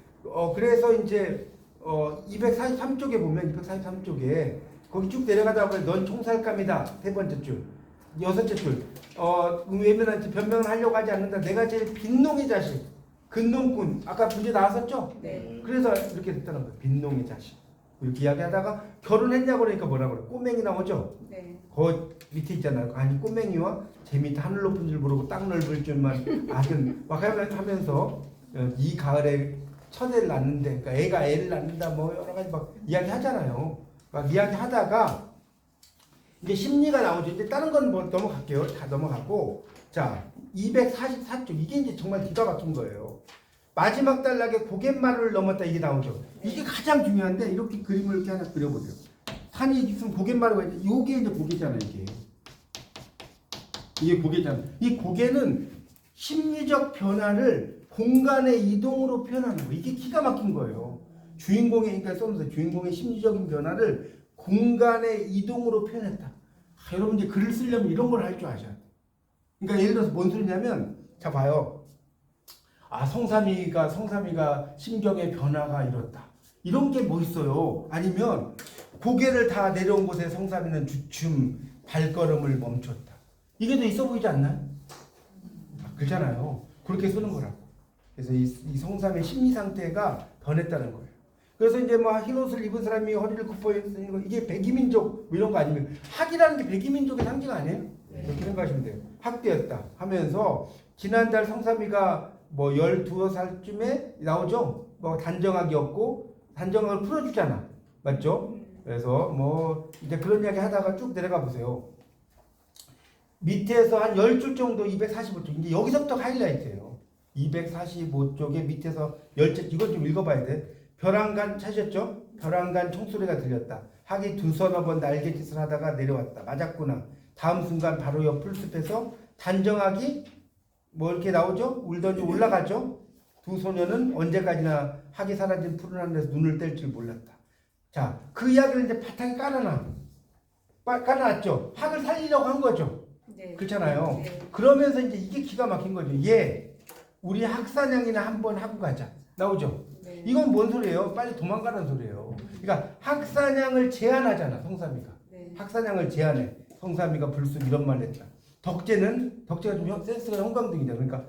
그래서 이제 243쪽에 보면 243쪽에 거기 쭉 내려가다 보면 넌 총살감이다. 세 번째 줄. 여섯째 줄. 외면한테 변명을 하려고 하지 않는다. 내가 제일 빈농의 자식. 근농꾼. 아까 문제 나왔었죠? 네. 그래서 이렇게 됐다는 거예요. 빈농의 자식. 이렇게 이야기하다가 결혼했냐고 그러니까 뭐라고 그래? 꼬맹이 나오죠? 네. 거 밑에 있잖아요. 아니 꼬맹이와 제 밑에 하늘 높은 줄 모르고 땅 넓을 줄만 아는 막 하면서 이 가을에 첫 애를 낳는데 그러니까 애가 애를 낳는다 뭐 여러 가지 막 이야기 하잖아요. 막 이야기 하다가 이제 심리가 나오죠. 이제 다른 건 뭐 넘어갈게요. 다 넘어가고 자 244쪽 이게 이제 정말 기가 막힌 거예요. 마지막 단락에 고갯마루를 넘었다 이게 나오죠. 이게 가장 중요한데 이렇게 그림을 이렇게 하나 그려보세요. 산이 있으면 고갯마루가 있는데 이게 이제 고개잖아요. 이게 고개잖아요. 이 고개는 심리적 변화를 공간의 이동으로 표현하는 거예요. 이게 기가 막힌 거예요. 그러니까 써놓으세요. 주인공의 심리적인 변화를 공간의 이동으로 표현했다. 여러분 이제 글을 쓰려면 이런 걸 할 줄 아셔야 돼요. 그러니까 예를 들어서 뭔 소리냐면 자 봐요. 성삼이가 심경의 변화가 이렇다. 이런 게 뭐 있어요? 아니면 고개를 다 내려온 곳에 성삼이는 주춤 발걸음을 멈췄다. 이게 더 있어 보이지 않나요? 그렇잖아요. 그렇게 쓰는 거라고. 그래서 이 성삼의 심리 상태가 변했다는 거예요. 그래서 이제 뭐 흰 옷을 입은 사람이 허리를 굽어 있는 거 이게 백이민족 뭐 이런 거 아니면 학이라는 게 백이민족의 상징 아니에요? 그렇게 생각하시면 돼요. 학대였다 하면서 지난달 성삼이가 뭐 12살쯤에 나오죠. 뭐 단정하기 없고 단정을 풀어주잖아. 맞죠? 그래서 뭐 이제 그런 이야기 하다가 쭉 내려가 보세요. 밑에서 한 10줄 정도 245쪽 이제 여기서부터 하이라이트예요. 245쪽에 밑에서 10줄 이건 좀 읽어봐야 돼. 벼랑간 찾으셨죠? 벼랑간 총소리가 들렸다. 학이 두서너 번 날갯짓을 하다가 내려왔다. 맞았구나. 다음 순간 바로 옆 풀숲에서 단정하기 뭐 이렇게 나오죠? 울더니 올라가죠? 두 소녀는 언제까지나 학이 사라진 푸른 하늘에서 눈을 뗄 줄 몰랐다. 자, 그 이야기를 이제 바탕에 깔아놨죠? 학을 살리려고 한 거죠? 네. 그렇잖아요. 네. 그러면서 이제 이게 기가 막힌 거죠. 우리 학사냥이나 한번 하고 가자. 나오죠? 네. 이건 뭔 소리예요? 빨리 도망가는 소리예요. 그러니까 학사냥을 제안하잖아, 성삼이가. 네. 학사냥을 제안해. 성삼이가 불쑥 이런 말을 했다. 덕제가 좀 센스가 형광등이다. 그러니까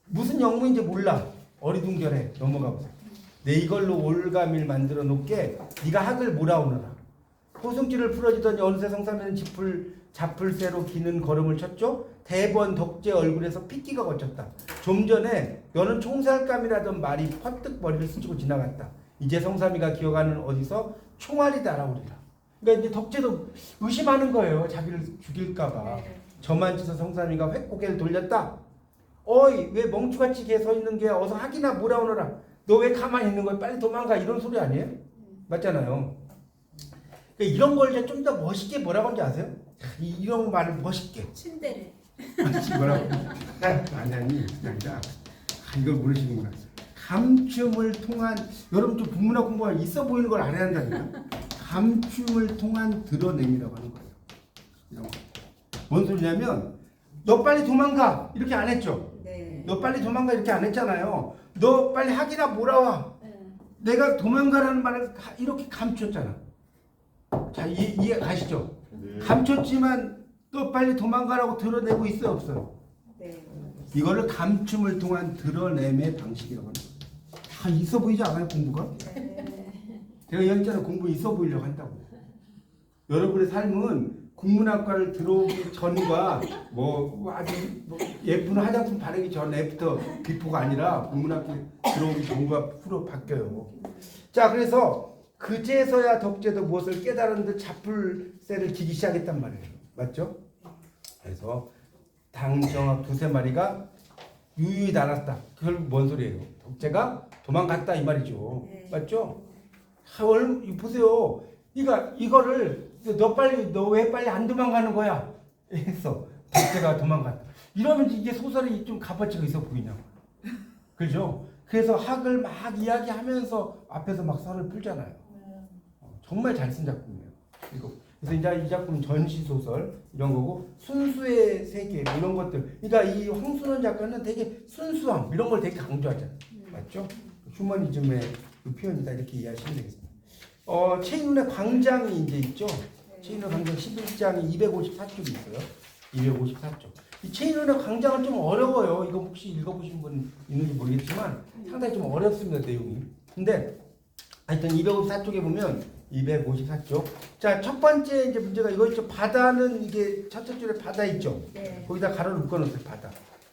무슨 영문인지 몰라. 어리둥절해. 넘어가 보세요. 내 이걸로 올가미를 만들어 놓게 네가 학을 몰아오너라. 호승줄을 풀어지더니 어느새 성삼이는 자풀새로 기는 걸음을 쳤죠. 대번 덕제 얼굴에서 핏기가 거쳤다. 좀 전에 너는 총살감이라던 말이 퍼뜩 머리를 스치고 지나갔다. 이제 성삼이가 기어가는 어디서 총알이 날아오리라. 그러니까 이제 덕제도 의심하는 거예요. 자기를 죽일까봐. 네. 저만치서 성삼이가 획 고개를 돌렸다. 어이 왜 멍청같이 개 서 있는 게 어서 학이나 몰아오너라. 너 왜 가만히 있는 거야? 빨리 도망가. 이런 소리 아니에요? 맞잖아요. 그러니까 이런 걸 좀 더 멋있게 뭐라고 하는지 아세요? 이런 말을 멋있게. 침대를. 뭐라고? 아니 아니라 이걸 모르시는구나. 감춤을 통한 여러분 좀 국문학 공부가 있어 보이는 걸 알아야 한다니까. 감춤을 통한 드러냄이라고 하는 거예요. 이런 거. 뭔 소리냐면 너 빨리 도망가 이렇게 안 했죠. 네. 너 빨리 도망가 이렇게 안 했잖아요. 너 빨리 학이나 몰아와. 네. 내가 도망가라는 말을 이렇게 감췄잖아. 자, 이해 가시죠? 네. 감췄지만 또 빨리 도망가라고 드러내고 있어요, 없어요? 네. 이거를 감춤을 통한 드러냄의 방식이라고 합니다. 다 있어 보이지 않아요, 공부가? 제가 연자는 공부 있어 보이려고 한다고. 여러분의 삶은 국문학과를 들어오기 전과 뭐 아주 뭐 예쁜 화장품 바르기 전 애프터 비포가 아니라 국문학교 들어오기 전과 후로 바뀌어요. 자, 그래서 그제서야 덕제도 무엇을 깨달은 듯 잡풀새를 기기 시작했단 말이에요. 맞죠? 그래서 당정학 두세 마리가 유유히 날았다. 그걸 뭔 소리예요? 덕제가 도망갔다 이 말이죠. 네. 맞죠? 보세요. 이거를 너 왜 빨리 안 도망가는 거야? 했어. 덕제가 도망갔다. 이러면 이게 소설이 좀 값어치가 있어 보이냐고. 그죠? 그래서 학을 막 이야기하면서 앞에서 막 선을 풀잖아요. 정말 잘 쓴 작품이에요. 그래서 이제 이 작품은 전시 소설 이런 거고 순수의 세계 이런 것들. 그러니까 이 황순원 작가는 되게 순수함 이런 걸 되게 강조하잖아요. 맞죠? 휴머니즘의 그 표현이다 이렇게 이해하시면 되겠습니다. 최인훈의 광장이 이제 있죠. 최인훈의 광장 11장이 254쪽이 있어요. 254쪽. 이 최인훈의 광장은 좀 어려워요. 이거 혹시 읽어보신 분 있는지 모르겠지만 상당히 좀 어렵습니다 내용이. 근데 하여튼 254쪽에 보면 254쪽. 자, 첫 번째 이제 문제가 이거 있죠. 바다는 이게 첫째 줄에 바다 있죠. 네. 거기다 가로를 묶어놓으세요. 바다.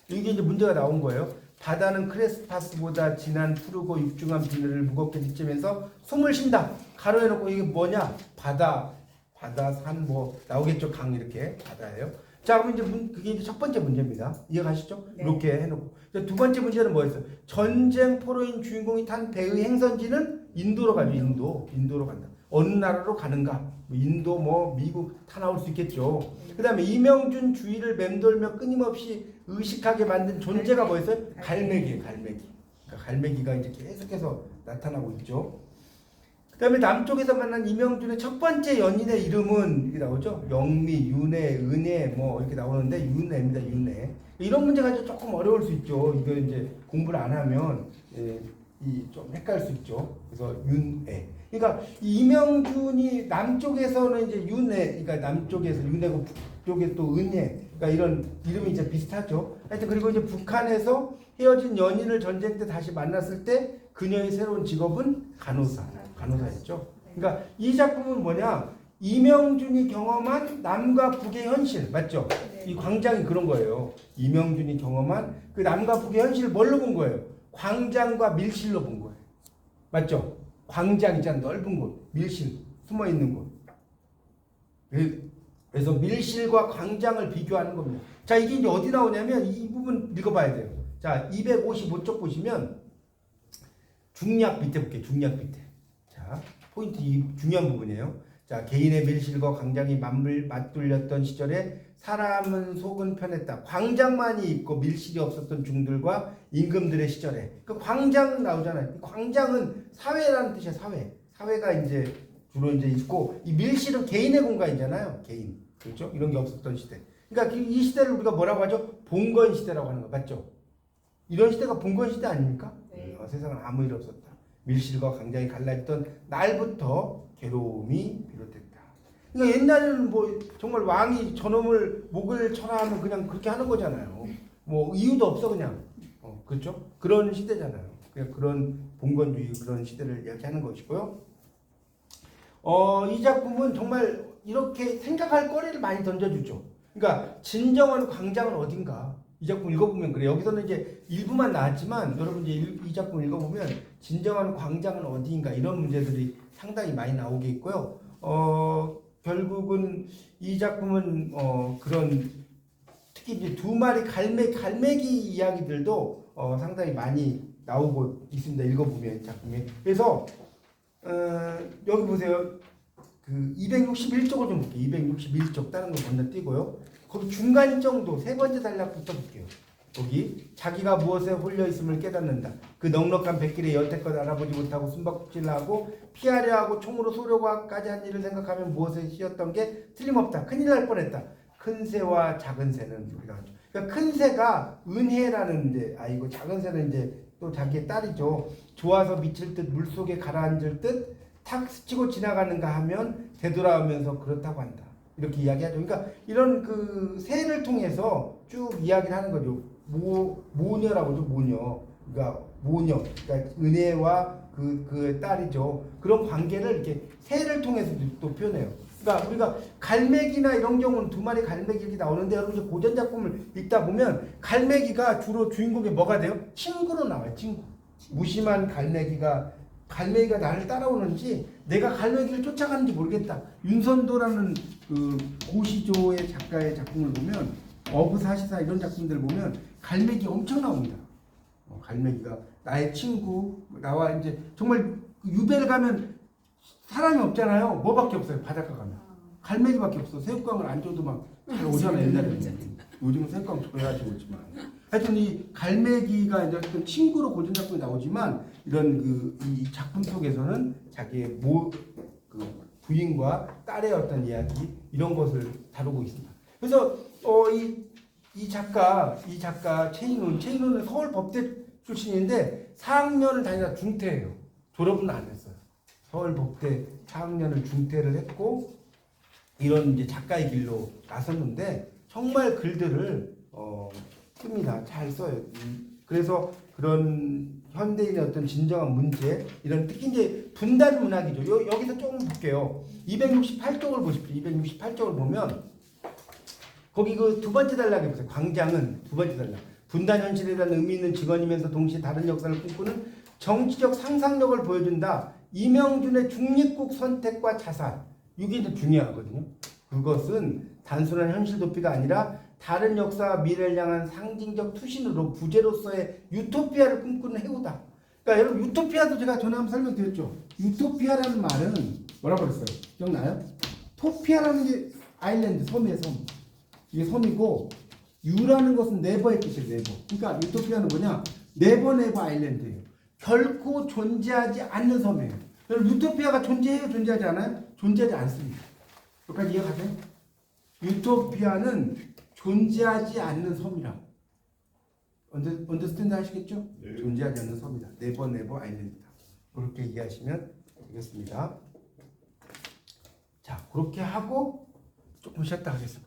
이게 이제 문제가 나온 거예요. 바다는 크레스파스보다 진한 푸르고 육중한 비늘을 무겁게 뒷점에서 숨을 쉰다. 가로해놓고 이게 뭐냐? 바다, 산 뭐 나오겠죠. 강 이렇게 바다예요. 자, 그럼 이제 그게 이제 첫 번째 문제입니다. 이해가시죠? 네. 이렇게 해놓고. 두 번째 문제는 뭐였어요? 전쟁 포로인 주인공이 탄 배의 행선지는 인도로 가죠. 인도로 간다. 어느 나라로 가는가? 인도, 미국 다 나올 수 있겠죠. 그 다음에 이명준 주위를 맴돌며 끊임없이 의식하게 만든 존재가 뭐였어요? 갈매기예요. 갈매기. 그러니까 갈매기가 이제 계속해서 나타나고 있죠. 그 다음에 남쪽에서 만난 이명준의 첫 번째 연인의 이름은 이렇게 나오죠. 영미, 윤혜, 은혜 뭐 이렇게 나오는데 윤혜입니다. 윤혜. 이런 문제가 이제 조금 어려울 수 있죠. 이거 이제 공부를 안 하면 좀 헷갈릴 수 있죠. 그래서 윤혜. 그러니까 이명준이 남쪽에서는 이제 윤혜, 그러니까 남쪽에서 윤혜고 북쪽에 또 은혜. 그러니까 이런 이름이 이제 비슷하죠. 하여튼 그리고 이제 북한에서 헤어진 연인을 전쟁 때 다시 만났을 때 그녀의 새로운 직업은 간호사였죠. 그러니까 이 작품은 뭐냐? 이명준이 경험한 남과 북의 현실 맞죠? 이 광장이 그런 거예요. 이명준이 경험한 그 남과 북의 현실을 뭘로 본 거예요? 광장과 밀실로 본 거예요. 맞죠? 광장 있잖아. 넓은 곳, 밀실 숨어 있는 곳. 그래서 밀실과 광장을 비교하는 겁니다. 자, 이게 이제 어디 나오냐면 이 부분 읽어봐야 돼요. 자, 255쪽 보시면 중략 밑에 볼게요. 중략 밑에. 자, 포인트 이 중요한 부분이에요. 자, 개인의 밀실과 광장이 맞돌렸던 시절에 사람은 속은 편했다. 광장만이 있고 밀실이 없었던 중들과 임금들의 시절에 그 광장 나오잖아요. 광장은 사회라는 뜻이야. 사회가 이제 주로 이제 있고 이 밀실은 개인의 공간이잖아요. 개인. 그렇죠? 이런 게 없었던 시대. 그러니까 이 시대를 우리가 뭐라고 하죠? 봉건 시대라고 하는 거 맞죠? 이런 시대가 봉건 시대 아닙니까? 네. 세상은 아무 일 없었다. 밀실과 광장이 갈라졌던 날부터 괴로움이 비롯됐다. 그러니까 옛날에는 뭐 정말 왕이 저놈을 목을 쳐라 하면 그냥 그렇게 하는 거잖아요. 뭐 이유도 없어 그냥. 그렇죠? 그런 시대잖아요. 그냥 그런 봉건주의 그런 시대를 이야기하는 것이고요. 이 작품은 정말 이렇게 생각할 거리를 많이 던져주죠. 그러니까 진정한 광장은 어딘가. 이 작품 읽어보면 그래. 여기서는 이제 일부만 나왔지만 여러분 이제 이 작품 읽어보면 진정한 광장은 어디인가 이런 문제들이 상당히 많이 나오게 있고요. 결국은 이 작품은 그런 특히 이제 두 마리 갈매기 이야기들도 상당히 많이 나오고 있습니다. 읽어보면 작품에. 그래서 여기 보세요. 그 261쪽을 좀 볼게요. 261쪽 다른 거 건너뛰고요. 거기 중간 정도 세 번째 단락부터 볼게요. 거기 자기가 무엇에 홀려 있음을 깨닫는다. 그 넉넉한 백길에 여태껏 알아보지 못하고 숨바꼭질을 하고 피하려 하고 총으로 쏘려고까지 한 일을 생각하면 무엇에 씌었던 게 틀림없다. 큰일 날 뻔했다. 큰 새와 작은 새는 우리가 그러니까 큰 새가 은혜라는 이제 아이고 작은 새는 이제 또 자기의 딸이죠. 좋아서 미칠 듯 물속에 가라앉을 듯 탁 스치고 지나가는가 하면 되돌아오면서 그렇다고 한다. 이렇게 이야기하죠. 그러니까 이런 그 새를 통해서 쭉 이야기를 하는 거죠. 모녀라고 하죠. 모녀. 그러니까 모녀. 그러니까 은혜와 그 딸이죠. 그런 관계를 이렇게 새를 통해서 또 표현해요. 그러니까 우리가 갈매기나 이런 경우는 두 마리 갈매기 이렇게 나오는데 여러분 이제 고전 작품을 읽다 보면 갈매기가 주로 주인공이 뭐가 돼요? 친구로 나와요. 친구. 무심한 갈매기가 나를 따라오는지 내가 갈매기를 쫓아가는지 모르겠다. 윤선도라는 그 고시조의 작가의 작품을 보면 어부사시사 이런 작품들 보면 갈매기 엄청 나옵니다. 갈매기가 나의 친구, 나와 이제 정말 유배를 가면 사람이 없잖아요. 뭐밖에 없어요. 바닷가 가면 갈매기밖에 없어. 새우깡을 안 줘도 막 잘 오잖아요. 옛날에는. 요즘은 새우깡 줘야지 오지만. 하여튼 이 갈매기가 이제 어떤 친구로 고전 작품에 나오지만 이런 이 작품 속에서는 자기의 그 부인과 딸의 어떤 이야기 이런 것을 다루고 있습니다. 그래서 이 작가 최인훈은 서울 법대 출신인데 4학년을 다니다 중퇴해요. 졸업은 안 했어요. 서울 법대 4학년을 중퇴를 했고 이런 이제 작가의 길로 나섰는데 정말 글들을 씁니다. 잘 써요. 그래서 그런 현대인의 어떤 진정한 문제 이런 특히 이제 분단 문학이죠. 여기서 조금 볼게요. 268쪽을 보십시오. 268쪽을 보면 거기 그 두 번째 단락에 보세요. 광장은 두 번째 단락. 분단 현실에 대한 의미 있는 직원이면서 동시에 다른 역사를 꿈꾸는 정치적 상상력을 보여준다. 이명준의 중립국 선택과 자살. 이게 이제 중요하거든요. 그것은 단순한 현실 도피가 아니라 다른 역사와 미래를 향한 상징적 투신으로 부재로서의 유토피아를 꿈꾸는 해우다. 그러니까 여러분 유토피아도 제가 전에 한번 설명드렸죠. 유토피아라는 말은 뭐라고 그랬어요? 기억나요? 토피아라는 게 아일랜드, 섬이에요. 섬. 이게 섬이고 유라는 것은 네버의 뜻이에요. 네버. 그러니까 유토피아는 뭐냐? 네버 아일랜드예요. 결코 존재하지 않는 섬이에요. 여러분 유토피아가 존재해요? 존재하지 않아요? 존재하지 않습니다. 여기까지 이해가세요? 유토피아는 존재하지 않는 섬이라고. 언더스탠드 하시겠죠? 네. 존재하지 않는 섬이다. 네버 아일랜드다. 그렇게 이해하시면 되겠습니다. 자, 그렇게 하고 조금 쉬었다 하겠습니다.